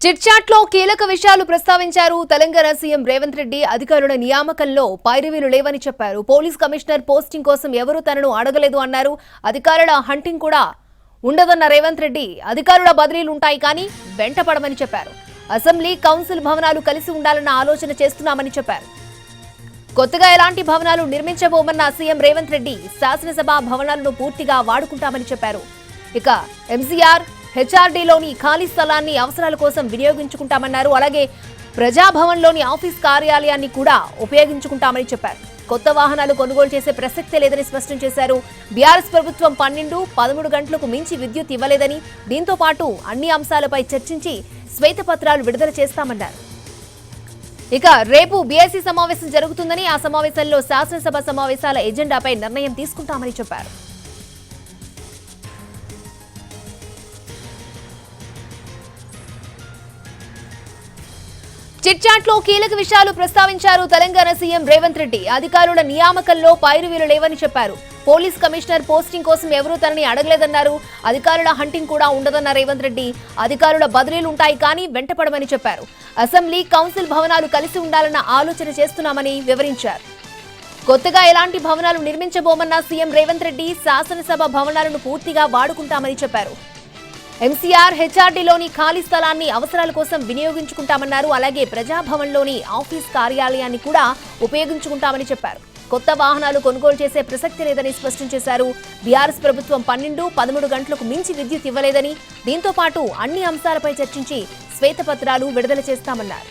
చిట్చాట్లో కీలక విషయాలు ప్రస్తావించారు తెలంగాణ సీఎం రేవంత్ రెడ్డి. అధికారుల నియామకంలో పైరవీలు లేవని చెప్పారు. పోలీస్ కమిషనర్ పోస్టింగ్ కోసం ఎవరూ తనను అడగలేదు అన్నారు. అధికారుల హంటింగ్ కూడా ఉండదన్న రేవంత్ రెడ్డి అధికారుల బదిలీలు ఉంటాయి కానీ వెంటపడమని చెప్పారు. అసెంబ్లీ కౌన్సిల్ భవనాలు కలిసి ఉండాలన్న ఆలోచన చేస్తున్నామని చెప్పారు. కొత్తగా ఎలాంటి భవనాలు నిర్మించబోమన్న సీఎం రేవంత్ రెడ్డి శాసనసభ భవనాలను పూర్తిగా వాడుకుంటామని చెప్పారు. ఇక ఎంసీఆర్ హెచ్ఆర్డీలోని ఖాళీ స్థలాన్ని అవసరాల కోసం వినియోగించుకుంటామన్నారు. అలాగే ప్రజాభవన్లోని ఆఫీస్ కార్యాలయాన్ని కూడా ఉపయోగించుకుంటామని చెప్పారు. కొత్త వాహనాలు కొనుగోలు చేసే ప్రసక్తే లేదని స్పష్టం చేశారు. బీఆర్ఎస్ ప్రభుత్వం 12-13 గంటలకు మించి విద్యుత్ ఇవ్వలేదని, దీంతో పాటు అన్ని అంశాలపై చర్చించి శ్వేతపత్రాలు విడుదల చేస్తామన్నారు. ఇక రేపు బీఎస్సీ సమావేశం జరుగుతుందని, ఆ సమావేశంలో శాసనసభ సమావేశాల ఎజెండాపై నిర్ణయం తీసుకుంటామని చెప్పారు. చిట్చాట్లో కీలక విషయాలు ప్రస్తావించారు తెలంగాణ సీఎం రేవంత్ రెడ్డి. అధికారుల నియామకంలో పైరవీలు లేవని చెప్పారు. పోలీస్ కమిషనర్ పోస్టింగ్ కోసం ఎవరూ తనని అడగలేదన్నారు. అధికారుల హంటింగ్ కూడా ఉండదన్న రేవంత్ రెడ్డి అధికారుల బదిలీలు ఉంటాయి కానీ వెంటపడమని చెప్పారు. అసెంబ్లీ కౌన్సిల్ భవనాలు కలిసి ఉండాలన్న ఆలోచన చేస్తున్నామని వివరించారు. కొత్తగా ఎలాంటి భవనాలు నిర్మించబోమన్న సీఎం రేవంత్ రెడ్డి శాసనసభ భవనాలను పూర్తిగా వాడుకుంటామని చెప్పారు. ఎంసీఆర్ హెచ్ఆర్డీలోని ఖాళీ స్థలాన్ని అవసరాల కోసం వినియోగించుకుంటామన్నారు. అలాగే ప్రజాభవన్లోని ఆఫీస్ కార్యాలయాన్ని కూడా ఉపయోగించుకుంటామని చెప్పారు. కొత్త వాహనాలు కొనుగోలు చేసే ప్రసక్తి లేదని స్పష్టం చేశారు. బీఆర్ఎస్ ప్రభుత్వం 12-13 గంటలకు మించి విద్యుత్ ఇవ్వలేదని, దీంతో పాటు అన్ని అంశాలపై చర్చించి శ్వేతపత్రాలు విడుదల చేస్తామన్నారు.